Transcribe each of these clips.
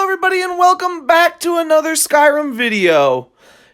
everybody, and welcome back to another Skyrim video.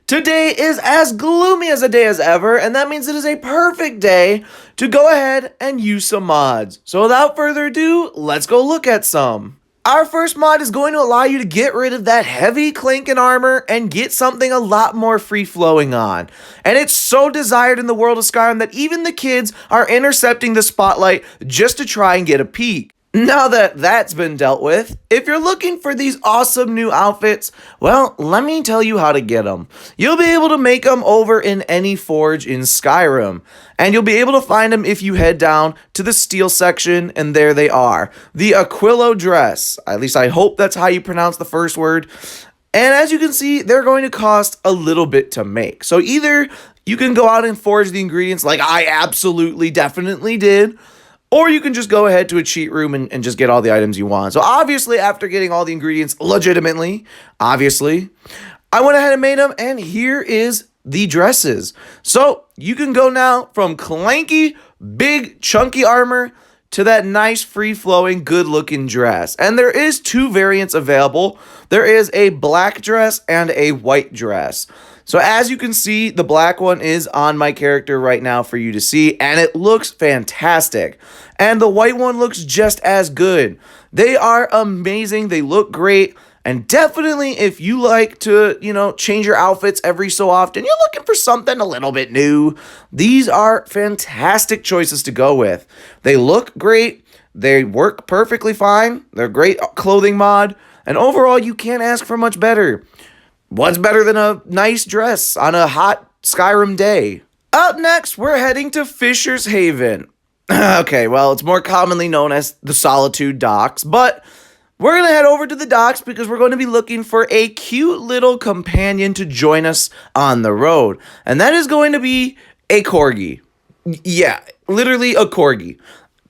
Today is as gloomy as a day as ever, and that means it is a perfect day to go ahead and use some mods. So without further ado, let's go look at some. Our first mod is going to allow you to get rid of that heavy clanking armor and get something a lot more free-flowing on. And it's so desired in the world of Skyrim that even the kids are intercepting the spotlight just to try and get a peek. Now that that's been dealt with, if you're looking for these awesome new outfits, well, let me tell you how to get them. You'll be able to make them over in any forge in Skyrim, and you'll be able to find them if you head down to the steel section, and there they are. The Aquilo dress, at least I hope that's how you pronounce the first word. And as you can see, they're going to cost a little bit to make. So either you can go out and forge the ingredients like I absolutely definitely did, or you can just go ahead to a cheat room and just get all the items you want. So obviously, after getting all the ingredients legitimately, obviously, I went ahead and made them, and here is the dresses. So you can go now from clanky, big, chunky armor to that nice, free-flowing, good-looking dress. And there is two variants available. There is a black dress and a white dress. So as you can see, the black one is on my character right now for you to see, and it looks fantastic. And the white one looks just as good. They are amazing. They look great. And definitely if you like to, change your outfits every so often, you're looking for something a little bit new, these are fantastic choices to go with. They look great. They work perfectly fine. They're great clothing mod. And overall, you can't ask for much better. What's better than a nice dress on a hot Skyrim day? Up next, we're heading to Fisher's Haven. Okay, well, it's more commonly known as the Solitude Docks, but we're going to head over to the docks because we're going to be looking for a cute little companion to join us on the road. And that is going to be a corgi. Yeah, literally a corgi.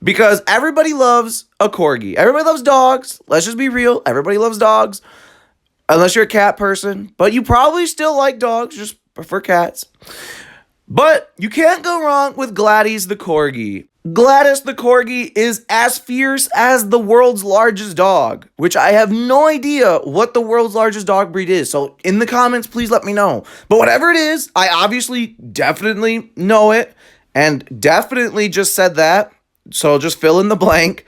Because everybody loves a corgi. Everybody loves dogs. Let's just be real. Everybody loves dogs. Unless you're a cat person. But you probably still like dogs. Just prefer cats. But you can't go wrong with Gladys the Corgi. Gladys the Corgi is as fierce as the world's largest dog, which I have no idea what the world's largest dog breed is. So in the comments, please let me know. But whatever it is, I obviously definitely know it and definitely just said that. So just fill in the blank.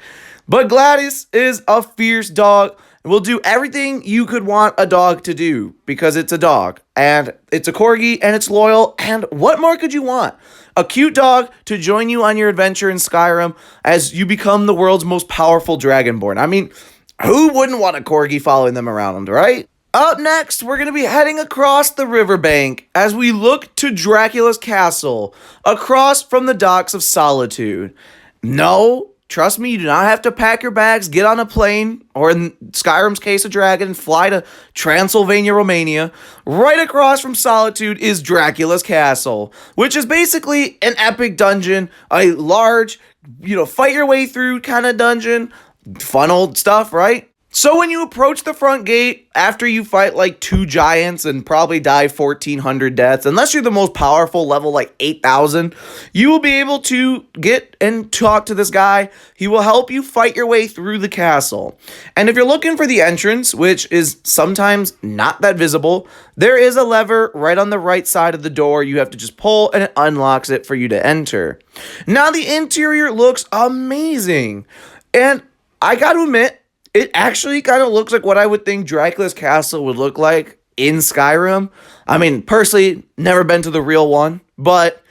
But Gladys is a fierce dog. Will do everything you could want a dog to do because it's a dog and it's a corgi and it's loyal, and what more could you want? A cute dog to join you on your adventure in Skyrim as you become the world's most powerful dragonborn. I mean, who wouldn't want a corgi following them around, right? Up next, we're going to be heading across the riverbank as we look to Draculas Castle across from the docks of Solitude. No, trust me, you do not have to pack your bags, get on a plane, or in Skyrim's case, a dragon, and fly to Transylvania, Romania. Right across from Solitude is Draculas Castle, which is basically an epic dungeon, a large, fight your way through kind of dungeon. Fun old stuff, right? So when you approach the front gate, after you fight like 2 giants and probably die 1,400 deaths, unless you're the most powerful level like 8,000, you will be able to get and talk to this guy. He will help you fight your way through the castle. And if you're looking for the entrance, which is sometimes not that visible, there is a lever right on the right side of the door. You have to just pull and it unlocks it for you to enter. Now the interior looks amazing. And I got to admit, it actually kind of looks like what I would think Draculas Castle would look like in Skyrim. I mean, personally, never been to the real one, but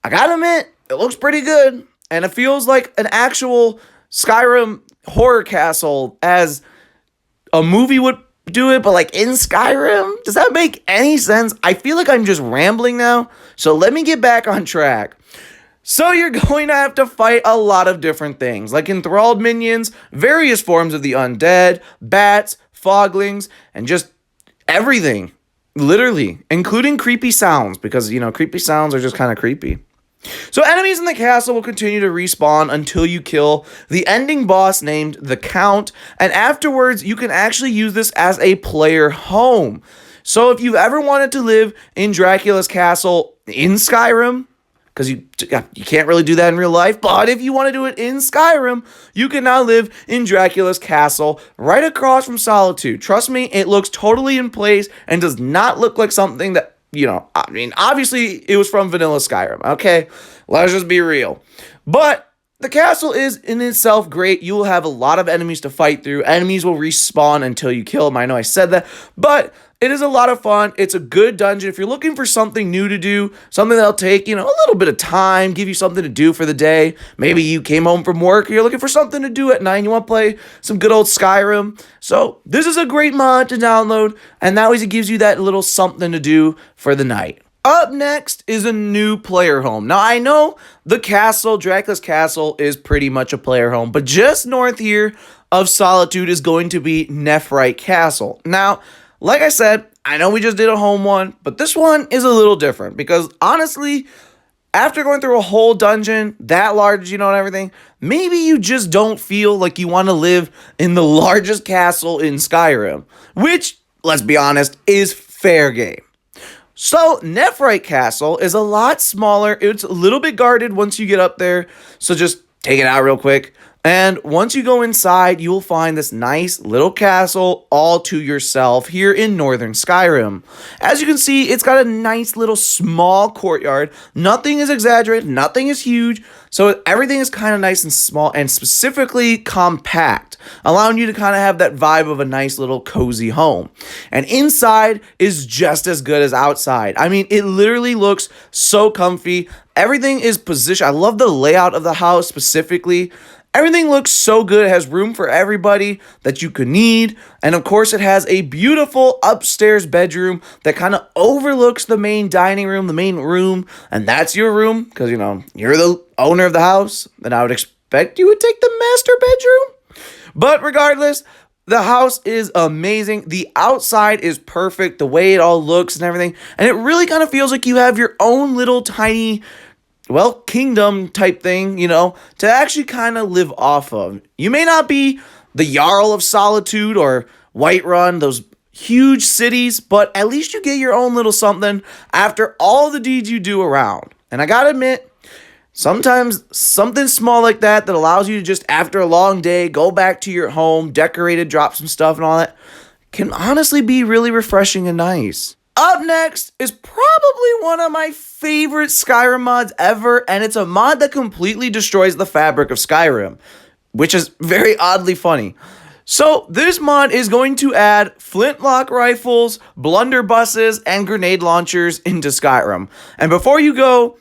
I gotta admit, it looks pretty good. And it feels like an actual Skyrim horror castle as a movie would do it, but like in Skyrim? Does that make any sense? I feel like I'm just rambling now, so let me get back on track. So you're going to have to fight a lot of different things, like enthralled minions, various forms of the undead, bats, foglings, and just everything, literally, including creepy sounds, because, creepy sounds are just kind of creepy. So enemies in the castle will continue to respawn until you kill the ending boss named the Count, and afterwards you can actually use this as a player home. So if you've ever wanted to live in Draculas Castle in Skyrim, because you can't really do that in real life. But if you want to do it in Skyrim, you can now live in Draculas Castle right across from Solitude. Trust me, it looks totally in place and does not look like something that, I mean, obviously it was from vanilla Skyrim, okay? Let's just be real. But the castle is in itself great. You will have a lot of enemies to fight through. Enemies will respawn until you kill them. I know I said that, but it is a lot of fun. It's a good dungeon. If you're looking for something new to do, something that'll take, a little bit of time, give you something to do for the day. Maybe you came home from work, you're looking for something to do at night, and you want to play some good old Skyrim. So this is a great mod to download, and that way it gives you that little something to do for the night. Up next is a new player home. Now, I know the castle, Draculas Castle, is pretty much a player home, but just north here of Solitude is going to be Nephrite Castle. Now, like I said, I know we just did a home one, but this one is a little different because honestly, after going through a whole dungeon that large, and everything, maybe you just don't feel like you want to live in the largest castle in Skyrim, which, let's be honest, is fair game. So, Nephrite Castle is a lot smaller. It's a little bit guarded once you get up there, so just take it out real quick. And once you go inside, you will find this nice little castle all to yourself here in northern Skyrim. As you can see, it's got a nice little small courtyard. Nothing is exaggerated, nothing is huge, so everything is kind of nice and small and specifically compact, allowing you to kind of have that vibe of a nice little cozy home. And inside is just as good as outside. I mean, it literally looks so comfy. Everything is positioned. I love the layout of the house specifically. Everything looks so good. It has room for everybody that you could need. And of course, it has a beautiful upstairs bedroom that kind of overlooks the main dining room, the main room. And that's your room because, you're the owner of the house. Then I would expect you would take the master bedroom. But regardless, the house is amazing. The outside is perfect, the way it all looks and everything. And it really kind of feels like you have your own little tiny, kingdom type thing, to actually kind of live off of. You may not be the Jarl of Solitude or Whiterun, those huge cities, but at least you get your own little something after all the deeds you do around. And I gotta admit, sometimes something small like that allows you to just, after a long day, go back to your home, decorated, drop some stuff and all that, can honestly be really refreshing and nice. Up next is probably one of my favorite Skyrim mods ever, and it's a mod that completely destroys the fabric of Skyrim, which is very oddly funny. So this mod is going to add flintlock rifles, blunderbusses, and grenade launchers into Skyrim. And before you go,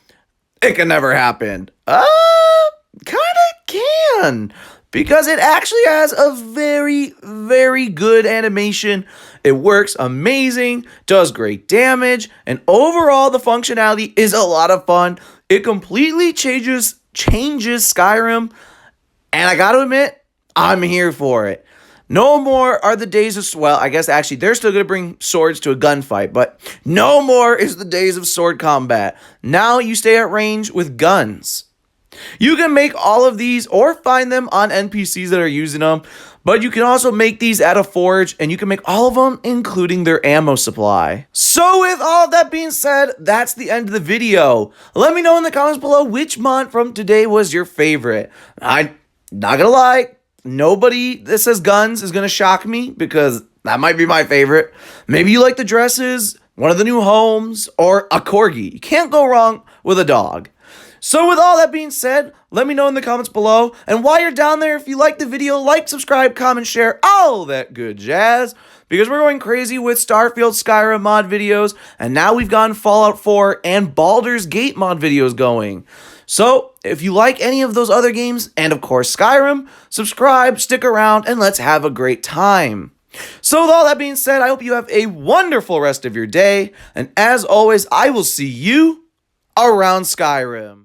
it can never happen. Kinda can. Because it actually has a very, very good animation. It works amazing, does great damage, and overall the functionality is a lot of fun. It completely changes Skyrim, and I gotta admit, I'm here for it. No more are the days of, I guess actually they're still gonna bring swords to a gunfight, but no more is the days of sword combat. Now you stay at range with guns. You can make all of these or find them on NPCs that are using them, but you can also make these at a forge, and you can make all of them, including their ammo supply. So with all of that being said, that's the end of the video. Let me know in the comments below which mod from today was your favorite. I'm not gonna lie, nobody that says guns is gonna shock me, because that might be my favorite. Maybe you like the dresses, one of the new homes, or a corgi. You can't go wrong with a dog. So with all that being said, let me know in the comments below. And while you're down there, if you like the video, like, subscribe, comment, share, all that good jazz. Because we're going crazy with Starfield Skyrim mod videos. And now we've gotten Fallout 4 and Baldur's Gate mod videos going. So if you like any of those other games, and of course Skyrim, subscribe, stick around, and let's have a great time. So with all that being said, I hope you have a wonderful rest of your day. And as always, I will see you around Skyrim.